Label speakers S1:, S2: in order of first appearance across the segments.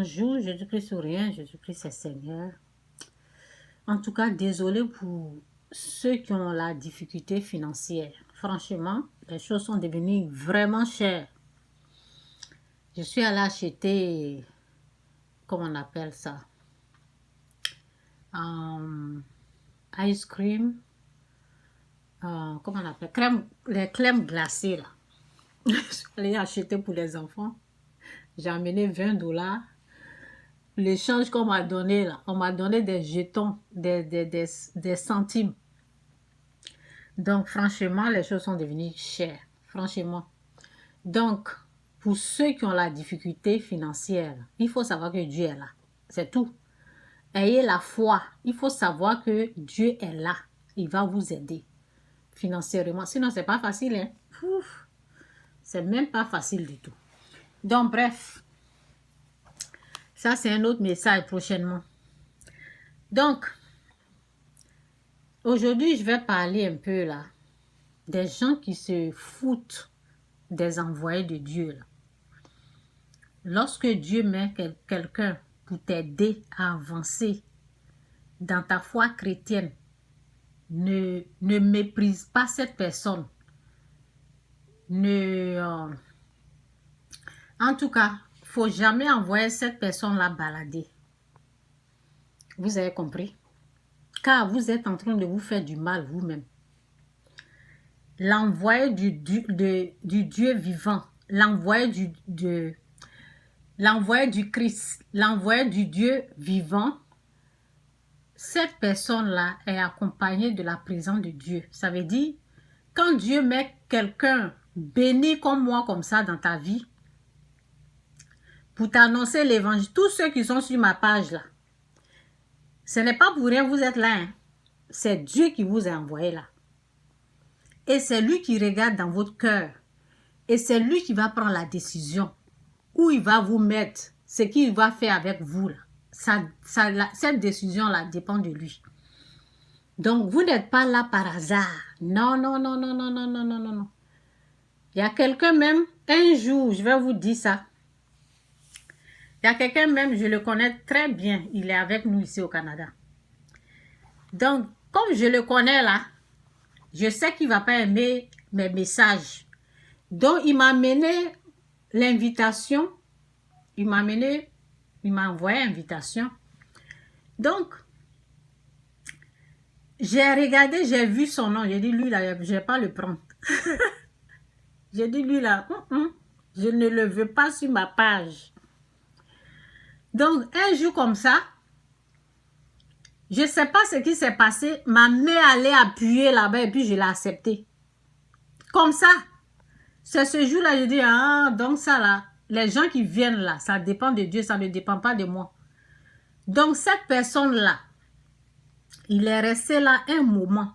S1: Bonjour, Jésus-Christ ou rien, Jésus-Christ est Seigneur. En tout cas, désolé pour ceux qui ont la difficulté financière. Franchement, les choses sont devenues vraiment chères. Je suis allée acheter, comment on appelle ça, ice cream, comment on appelle, les crèmes glacées là. Je suis allée acheter pour les enfants. J'ai amené $20. L'échange qu'on m'a donné là, on m'a donné des jetons, des centimes. Donc, franchement, les choses sont devenues chères. Franchement. Donc, pour ceux qui ont la difficulté financière, il faut savoir que Dieu est là. C'est tout. Ayez la foi. Il faut savoir que Dieu est là. Il va vous aider financièrement. Sinon, c'est pas facile. Hein? C'est même pas facile du tout. Donc, bref. Ça, c'est un autre message prochainement. Donc, aujourd'hui, je vais parler un peu là des gens qui se foutent des envoyés de Dieu. Là. Lorsque Dieu met quelqu'un pour t'aider à avancer dans ta foi chrétienne, ne méprise pas cette personne. En tout cas, il ne faut jamais envoyer cette personne-là balader. Vous avez compris? Car vous êtes en train de vous faire du mal vous-même. L'envoyé du Dieu vivant, l'envoyé du Christ, l'envoyé du Dieu vivant, cette personne-là est accompagnée de la présence de Dieu. Ça veut dire, quand Dieu met quelqu'un béni comme moi, comme ça, dans ta vie, pour t'annoncer l'évangile, tous ceux qui sont sur ma page là, ce n'est pas pour rien vous êtes là. Hein. C'est Dieu qui vous a envoyé là. Et c'est lui qui regarde dans votre cœur. Et c'est lui qui va prendre la décision. Où il va vous mettre. Ce qu'il va faire avec vous. Là. Cette décision-là dépend de lui. Donc, vous n'êtes pas là par hasard. Non, non, non, non, non, non, non, non, non, non. Il y a quelqu'un même, un jour, je vais vous dire ça. Il y a quelqu'un même, je le connais très bien. Il est avec nous ici au Canada. Donc, comme je le connais là, je sais qu'il ne va pas aimer mes messages. Donc, il m'a amené l'invitation. Il m'a envoyé l'invitation. Donc, j'ai regardé, j'ai vu son nom. J'ai dit, lui là, je ne vais pas le prendre. J'ai dit, lui là, je ne le veux pas sur ma page. Donc, un jour comme ça, je ne sais pas ce qui s'est passé. Ma main allait appuyer là-bas et puis je l'ai accepté. Comme ça. C'est ce jour-là, je dis, donc ça là, les gens qui viennent là, ça dépend de Dieu, ça ne dépend pas de moi. Donc cette personne-là, il est resté là un moment.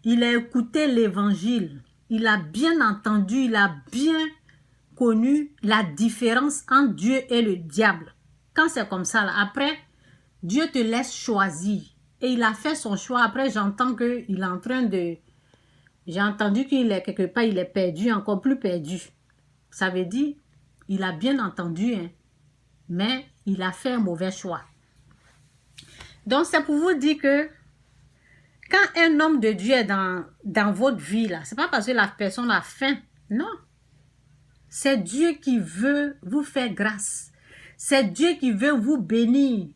S1: Il a écouté l'évangile. Il a bien entendu, il a bien connu la différence entre Dieu et le diable. Quand c'est comme ça, là, après, Dieu te laisse choisir. Et il a fait son choix. Après, j'entends qu'il est en train de... J'ai entendu qu'il est quelque part, il est perdu, encore plus perdu. Ça veut dire, il a bien entendu, hein, mais il a fait un mauvais choix. Donc, c'est pour vous dire que quand un homme de Dieu est dans votre vie, là, c'est pas parce que la personne a faim. Non. C'est Dieu qui veut vous faire grâce. C'est Dieu qui veut vous bénir.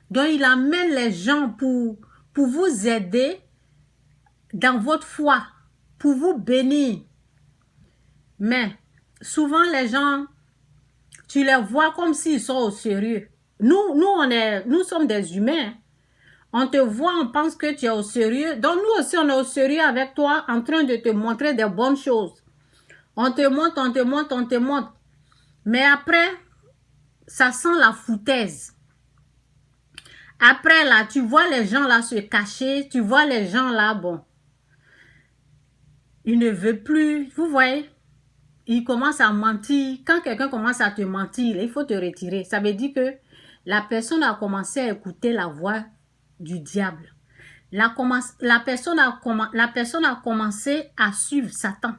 S1: Donc, il amène les gens pour vous aider dans votre foi, pour vous bénir. Mais, souvent, les gens, tu les vois comme s'ils sont au sérieux. Nous sommes des humains. On te voit, on pense que tu es au sérieux. Donc, nous aussi, on est au sérieux avec toi, en train de te montrer des bonnes choses. On te montre, on te montre, on te montre. Mais après, ça sent la foutaise. Après, là, tu vois les gens là se cacher. Tu vois les gens là, bon. Ils ne veulent plus. Vous voyez? Ils commencent à mentir. Quand quelqu'un commence à te mentir, il faut te retirer. Ça veut dire que la personne a commencé à écouter la voix du diable. La personne a commencé à suivre Satan.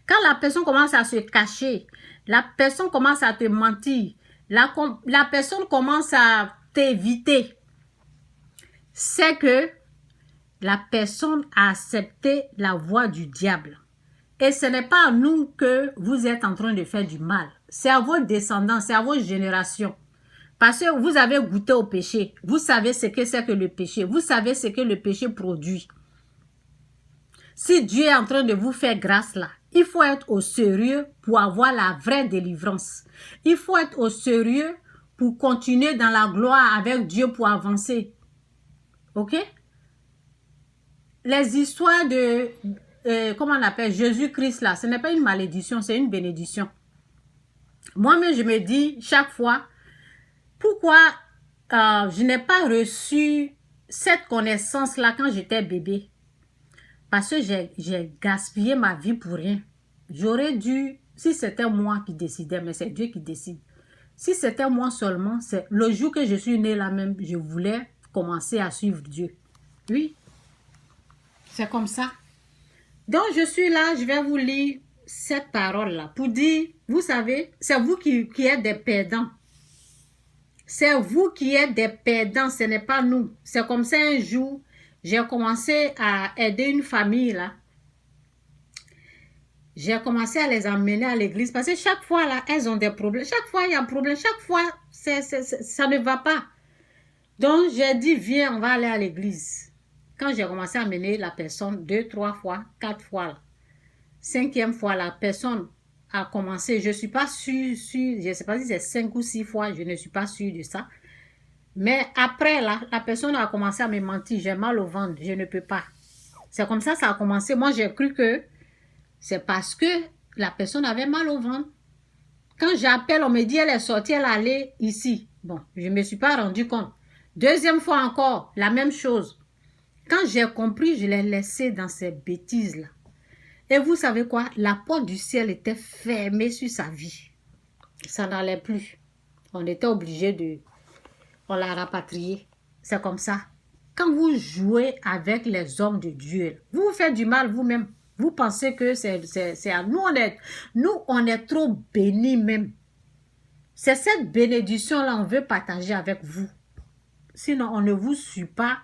S1: Quand la personne commence à se cacher, la personne commence à te mentir, la personne commence à t'éviter, c'est que la personne a accepté la voie du diable. Et ce n'est pas à nous que vous êtes en train de faire du mal. C'est à vos descendants, c'est à vos générations. Parce que vous avez goûté au péché. Vous savez ce que c'est que le péché. Vous savez ce que le péché produit. Si Dieu est en train de vous faire grâce là, il faut être au sérieux pour avoir la vraie délivrance. Il faut être au sérieux pour continuer dans la gloire avec Dieu pour avancer. Ok? Les histoires de, comment on appelle, Jésus-Christ là, ce n'est pas une malédiction, c'est une bénédiction. Moi-même, je me dis chaque fois, pourquoi je n'ai pas reçu cette connaissance-là quand j'étais bébé? Parce que j'ai gaspillé ma vie pour rien. J'aurais dû, si c'était moi qui décidais, mais c'est Dieu qui décide. Si c'était moi seulement, c'est le jour que je suis née là même, je voulais commencer à suivre Dieu. Oui, c'est comme ça. Donc, je suis là, je vais vous lire cette parole-là pour dire, vous savez, c'est vous qui êtes des perdants. C'est vous qui êtes des perdants, ce n'est pas nous. C'est comme ça un jour, j'ai commencé à aider une famille là. J'ai commencé à les emmener à l'église parce que chaque fois là, elles ont des problèmes. Chaque fois, il y a un problème. Chaque fois, ça ne va pas. Donc, j'ai dit, viens, on va aller à l'église. Quand j'ai commencé à amener la personne 2, 3 fois, 4 fois, là, 5e fois, la personne a commencé. Je ne suis pas sûre, je ne sais pas si c'est 5 ou 6 fois, je ne suis pas sûre de ça. Mais après, là, la personne a commencé à me mentir. J'ai mal au ventre, je ne peux pas. C'est comme ça a commencé. Moi, j'ai cru que c'est parce que la personne avait mal au ventre. Quand j'appelle, on me dit, elle est sortie, elle est allée ici. Bon, je ne me suis pas rendu compte. 2e fois encore, la même chose. Quand j'ai compris, je l'ai laissé dans ces bêtises-là. Et vous savez quoi? La porte du ciel était fermée sur sa vie. Ça n'allait plus. On était obligé de... On l'a rapatrié. C'est comme ça. Quand vous jouez avec les hommes de Dieu, vous vous faites du mal vous-même. Vous pensez que c'est à nous. On est trop bénis même. C'est cette bénédiction-là on veut partager avec vous. Sinon, on ne vous suit pas.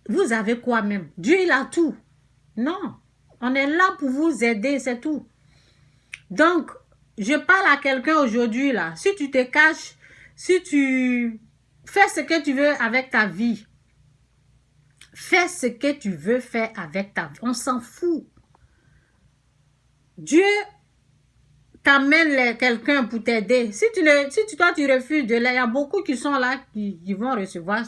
S1: Vous avez quoi même? Dieu, il a tout. Non. On est là pour vous aider, c'est tout. Donc, je parle à quelqu'un aujourd'hui, là. Si tu te caches, si tu fais ce que tu veux avec ta vie, fais ce que tu veux faire avec ta vie. On s'en fout. Dieu t'amène quelqu'un pour t'aider. Si toi, tu refuses de l'aide, il y a beaucoup qui sont là, qui vont recevoir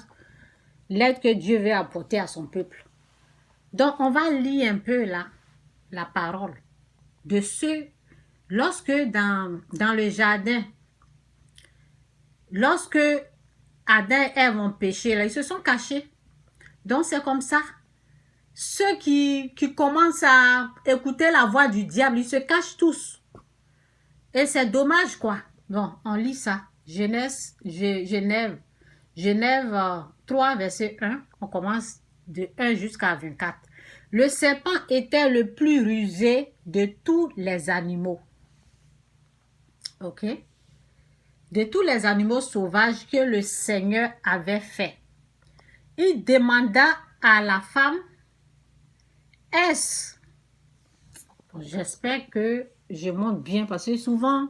S1: l'aide que Dieu veut apporter à son peuple. Donc, on va lire un peu là, la parole de ceux, lorsque dans le jardin, lorsque Adam et Ève ont péché, là, ils se sont cachés. Donc, c'est comme ça. Ceux qui commencent à écouter la voix du diable, ils se cachent tous. Et c'est dommage, quoi. Bon, on lit ça. Genève 3, verset 1. On commence de 1 jusqu'à 24. Le serpent était le plus rusé de tous les animaux. Ok? De tous les animaux sauvages que le Seigneur avait fait. Il demanda à la femme, est-ce? Bon, j'espère que je montre bien parce que souvent,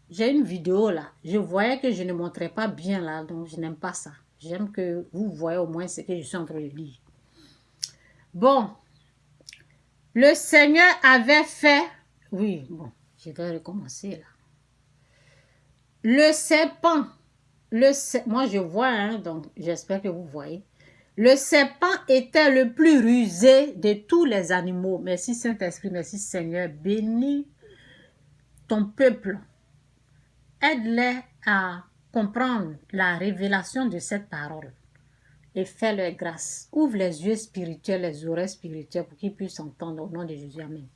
S1: j'ai une vidéo là. Je voyais que je ne montrais pas bien là, donc je n'aime pas ça. J'aime que vous voyez au moins ce que je suis en train de lire. Bon, le Seigneur avait fait... Oui, bon, je vais recommencer là. Le serpent, moi je vois, hein, donc j'espère que vous voyez. Le serpent était le plus rusé de tous les animaux. Merci Saint-Esprit, merci Seigneur. Bénis ton peuple. Aide-les à comprendre la révélation de cette parole. Et fais-leur grâce. Ouvre les yeux spirituels, les oreilles spirituelles pour qu'ils puissent entendre au nom de Jésus. Amen.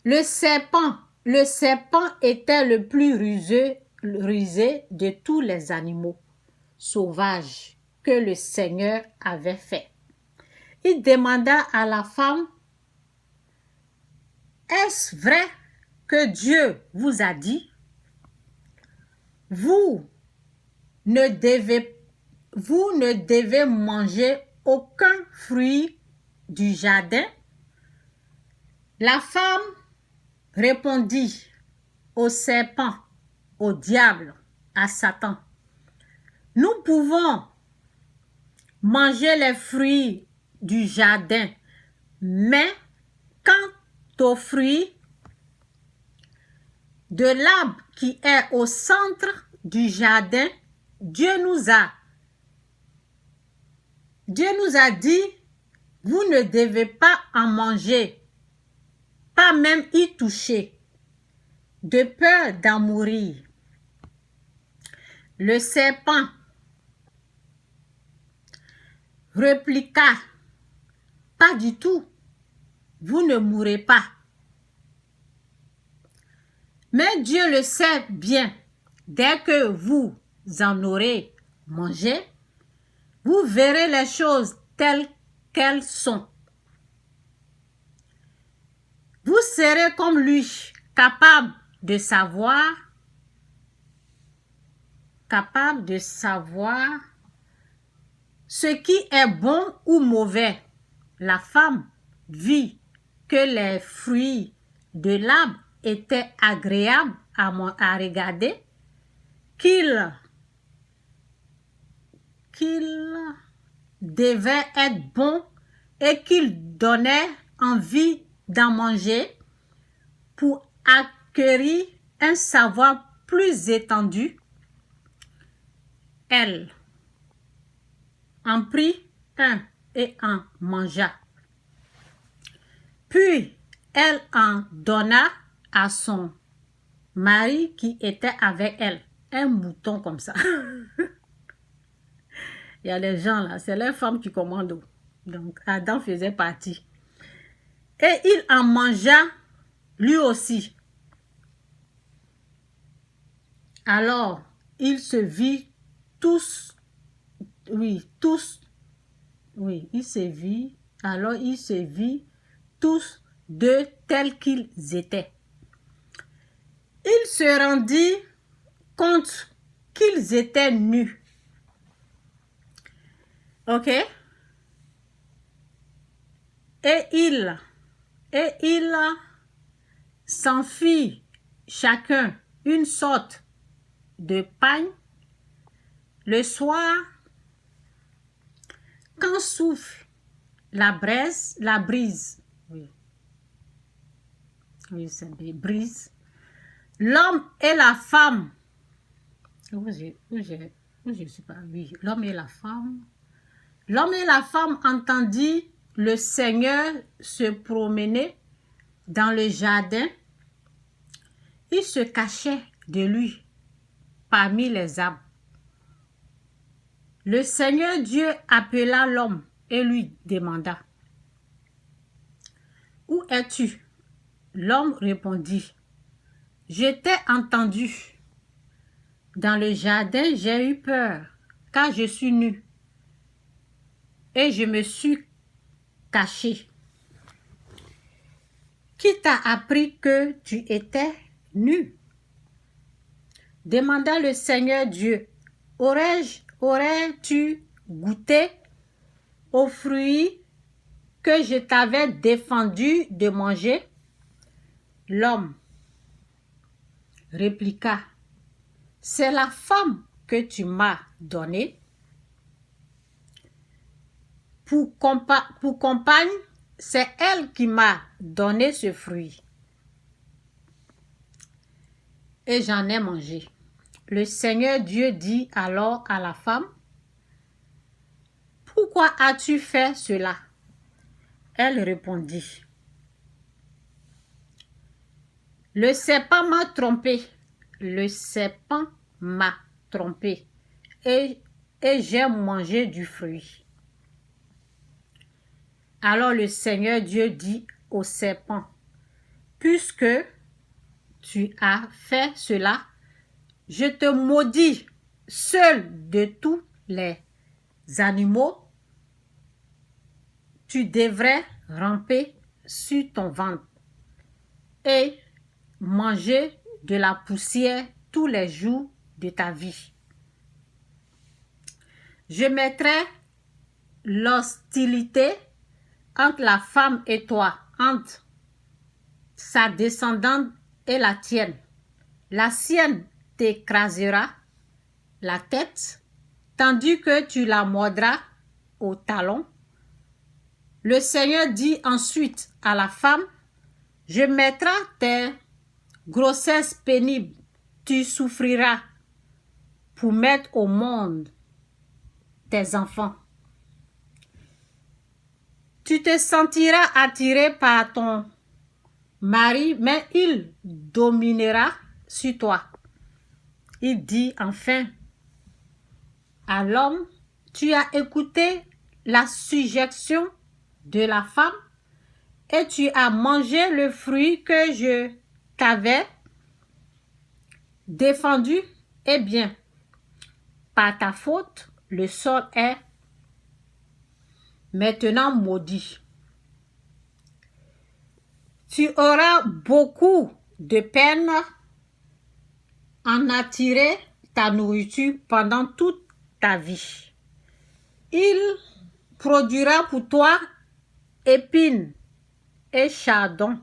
S1: Le serpent était le plus rusé de tous les animaux sauvages que le Seigneur avait fait. Il demanda à la femme, est-ce vrai que Dieu vous a dit, vous ne devez manger aucun fruit du jardin. La femme répondit au serpent, au diable, à Satan, nous pouvons manger les fruits du jardin, mais quant aux fruits de l'arbre qui est au centre du jardin, Dieu nous a dit, vous ne devez pas en manger, pas même y toucher, de peur d'en mourir. Le serpent répliqua, pas du tout, vous ne mourrez pas. Mais Dieu le sait bien, dès que vous en aurez mangé, vous verrez les choses telles qu'elles sont. Vous serez comme lui, capable de savoir ce qui est bon ou mauvais. La femme vit que les fruits de l'arbre étaient agréables à regarder, qu'ils devaient être bons et qu'ils donnaient envie d'en manger. Pour acquérir un savoir plus étendu, elle en prit un et en mangea. Puis elle en donna à son mari qui était avec elle, un mouton comme ça. Il y a des gens là, c'est les femmes qui commandent. Donc Adam faisait partie. Et il en mangea lui aussi. Alors il se vit tous deux tels qu'ils étaient. Il se rendit compte qu'ils étaient nus. Ok? Et il s'enfit chacun une sorte de pagne. Le soir, quand souffle la brise, l'homme et la femme, l'homme et la femme entendirent le Seigneur se promener dans le jardin. Il se cachait de lui parmi les arbres. Le Seigneur Dieu appela l'homme et lui demanda, « Où es-tu? » L'homme répondit, « Je t'ai entendu. Dans le jardin, j'ai eu peur, car je suis nu, et je me suis caché. Qui t'a appris que tu étais nu? » Demanda le Seigneur Dieu, « Aurais-tu goûté aux fruits que je t'avais défendu de manger? » L'homme répliqua, « C'est la femme que tu m'as donnée pour compagne, c'est elle qui m'a donné ce fruit. Et j'en ai mangé. » Le Seigneur Dieu dit alors à la femme, « Pourquoi as-tu fait cela? » Elle répondit, « Le serpent m'a trompé. Le serpent m'a trompé. Et j'ai mangé du fruit. » Alors le Seigneur Dieu dit au serpent, « Puisque tu as fait cela, je te maudis seul de tous les animaux. Tu devrais ramper sur ton ventre et manger de la poussière tous les jours de ta vie. Je mettrai l'hostilité entre la femme et toi, entre sa descendante et la tienne. La sienne t'écrasera la tête, tandis que tu la mordras au talon. Le Seigneur dit ensuite à la femme, je mettrai tes grossesses pénibles, tu souffriras pour mettre au monde tes enfants. Tu te sentiras attiré par ton mari, mais il dominera sur toi. Il dit enfin à l'homme, tu as écouté la suggestion de la femme et tu as mangé le fruit que je t'avais défendu. Eh bien, par ta faute, le sol est maintenant maudit. Tu auras beaucoup de peine en attirer ta nourriture pendant toute ta vie. Il produira pour toi épines et chardons.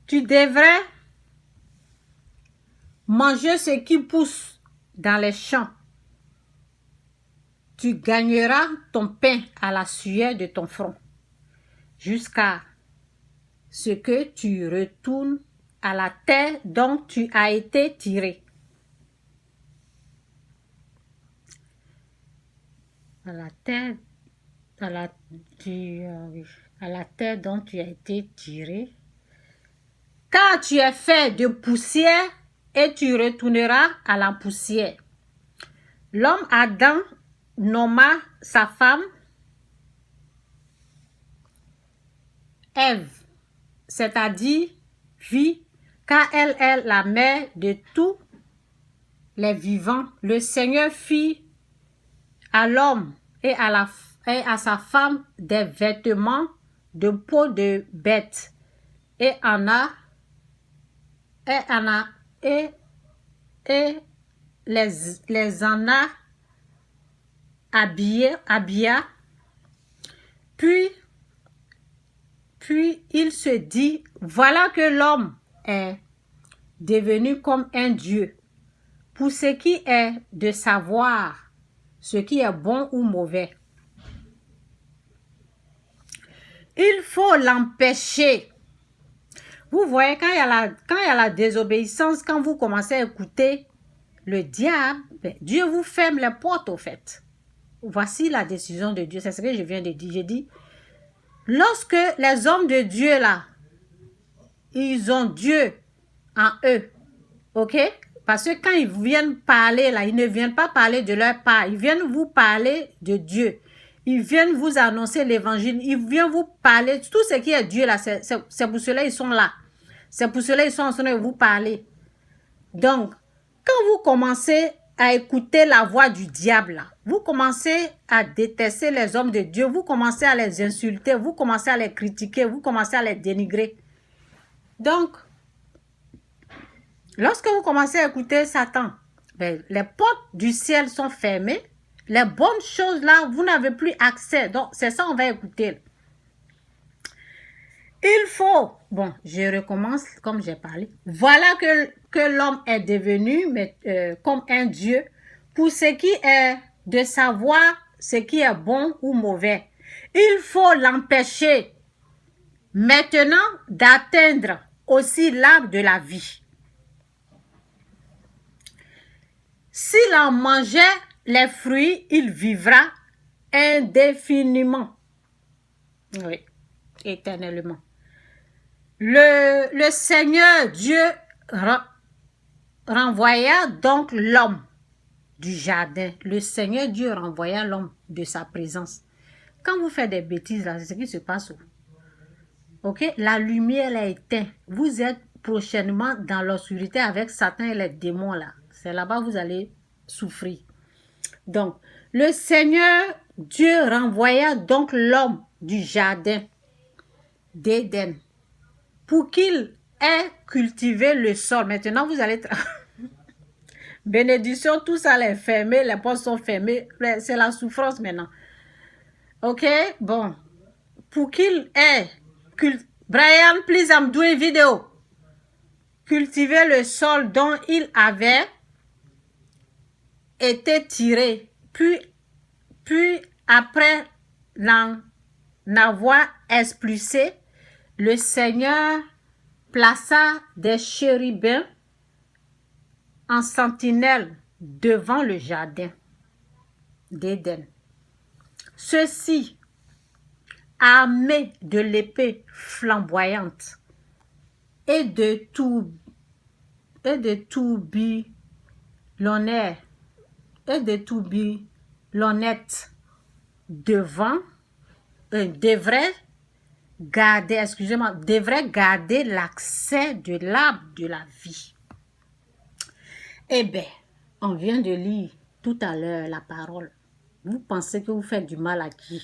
S1: Tu devrais manger ce qui pousse dans les champs. Tu gagneras ton pain à la sueur de ton front, jusqu'à ce que tu retournes à la terre dont tu as été tiré. À la terre dont tu as été tiré. Car tu es fait de poussière et tu retourneras à la poussière. L'homme Adam nomma sa femme Ève, c'est-à-dire vie, car elle est la mère de tous les vivants. Le Seigneur fit à l'homme et à sa femme des vêtements de peau de bête et les en a habilla. Puis il se dit, voilà que l'homme est devenu comme un Dieu, pour ce qui est de savoir ce qui est bon ou mauvais. Il faut l'empêcher. Vous voyez, quand il y a la désobéissance, quand vous commencez à écouter le diable, Dieu vous ferme les portes au fait. Voici la décision de Dieu. C'est ce que je viens de dire. J'ai dit, lorsque les hommes de Dieu là, ils ont Dieu en eux, ok? Parce que quand ils viennent parler là, ils ne viennent pas parler de leur part, ils viennent vous parler de Dieu. Ils viennent vous annoncer l'évangile, ils viennent vous parler, tout ce qui est Dieu là, c'est pour cela ils sont là. C'est pour cela ils sont en train de vous parler. Donc, quand vous commencez à écouter la voix du diable là, vous commencez à détester les hommes de Dieu, vous commencez à les insulter, vous commencez à les critiquer, vous commencez à les dénigrer. Donc, lorsque vous commencez à écouter Satan, les portes du ciel sont fermées. Les bonnes choses là, vous n'avez plus accès. Donc, c'est ça on va écouter. Il faut, bon, je recommence comme j'ai parlé. Voilà que l'homme est devenu comme un Dieu pour ce qui est de savoir ce qui est bon ou mauvais. Il faut l'empêcher maintenant d'atteindre aussi l'arbre de la vie. S'il en mangeait les fruits, il vivra indéfiniment. Oui, éternellement. Le Seigneur Dieu renvoya donc l'homme du jardin. Le Seigneur Dieu renvoya l'homme de sa présence. Quand vous faites des bêtises, là, c'est ce qui se passe. Ok, la lumière est éteinte. Vous êtes prochainement dans l'obscurité avec Satan et les démons là. C'est là-bas que vous allez souffrir. Donc, le Seigneur Dieu renvoya donc l'homme du jardin d'Éden pour qu'il ait cultivé le sol. Maintenant, vous allez... Bénédiction, tout ça est fermé, les portes sont fermées. C'est la souffrance maintenant. Ok? Bon. Pour qu'il ait... Brian, please, I'm doing video. Cultiver le sol dont il avait été tiré. Puis après l'en avoir expulsé, le Seigneur plaça des chérubins en sentinelle devant le jardin d'Éden. Ceux-ci, armés de l'épée flamboyante et de tourbillonnettes devant devraient garder l'accès de l'arbre de la vie. Eh bien, on vient de lire tout à l'heure la parole. Vous pensez que vous faites du mal à qui?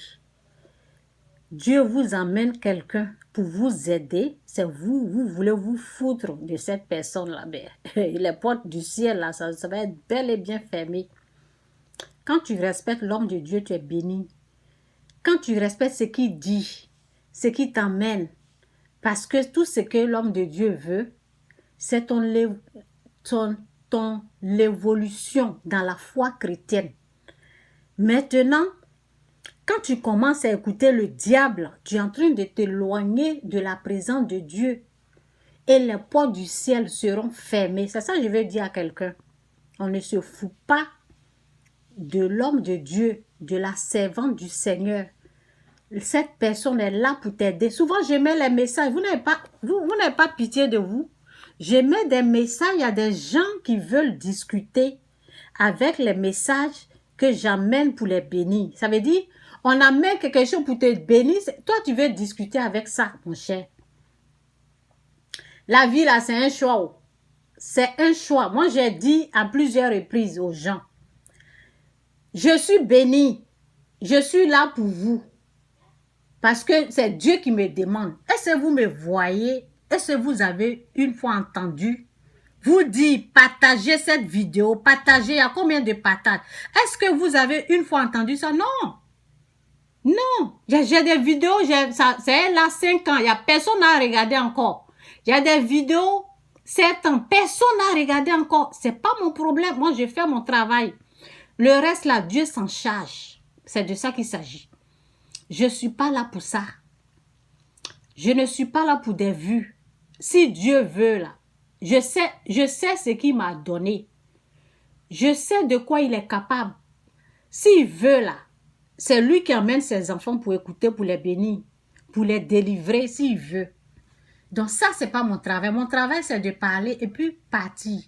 S1: Dieu vous emmène quelqu'un pour vous aider. C'est vous voulez vous foutre de cette personne-là. Les portes du ciel, là, ça va être bel et bien fermé. Quand tu respectes l'homme de Dieu, tu es béni. Quand tu respectes ce qu'il dit, ce qui t'emmène, parce que tout ce que l'homme de Dieu veut, c'est ton l'évolution dans la foi chrétienne. Maintenant, quand tu commences à écouter le diable, tu es en train de t'éloigner de la présence de Dieu et les portes du ciel seront fermées. C'est ça que je veux dire à quelqu'un. On ne se fout pas de l'homme de Dieu, de la servante du Seigneur. Cette personne est là pour t'aider. Souvent, je mets les messages. Vous n'avez pas pitié de vous. Je mets des messages. Il y a des gens qui veulent discuter avec les messages que j'amène pour les bénir. Ça veut dire, on amène quelque chose pour te bénir. Toi, tu veux discuter avec ça, mon cher. La vie, là, c'est un choix. C'est un choix. Moi, j'ai dit à plusieurs reprises aux gens, je suis béni. Je suis là pour vous. Parce que c'est Dieu qui me demande. Est-ce que vous me voyez? Est-ce que vous avez une fois entendu vous dire, partagez cette vidéo, partagez, il y a combien de partages? Est-ce que vous avez une fois entendu ça? Non. Non. J'ai des vidéos, c'est là 5 ans, il n'y a personne à regarder encore. Il y a des vidéos, 7 ans, personne n'a regardé encore. C'est pas mon problème, moi je fais mon travail. Le reste là, Dieu s'en charge. C'est de ça qu'il s'agit. Je ne suis pas là pour ça. Je ne suis pas là pour des vues. Si Dieu veut là, je sais ce qu'il m'a donné. Je sais de quoi il est capable. S'il veut là, c'est lui qui emmène ses enfants pour écouter, pour les bénir, pour les délivrer s'il veut. Donc ça, c'est pas mon travail. Mon travail, c'est de parler et puis partir.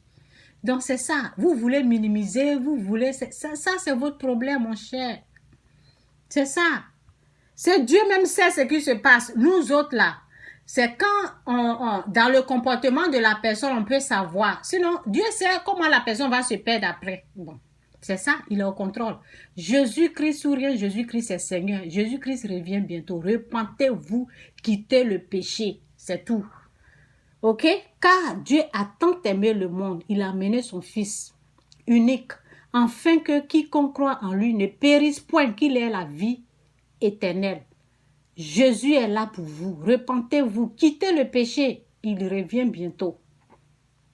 S1: Donc c'est ça. Vous voulez minimiser, vous voulez... Ça c'est votre problème, mon cher. C'est ça. C'est Dieu même sait ce qui se passe. Nous autres là, c'est quand dans le comportement de la personne, on peut savoir. Sinon, Dieu sait comment la personne va se perdre après. Bon, c'est ça, il est au contrôle. Jésus-Christ ou rien, Jésus-Christ est Seigneur. Jésus-Christ revient bientôt. Repentez-vous, quittez le péché. C'est tout. Ok? Car Dieu a tant aimé le monde, il a amené son Fils unique, afin que quiconque croit en lui ne périsse point, qu'il ait la vie éternelle. Jésus est là pour vous. Repentez-vous, quittez le péché. Il revient bientôt.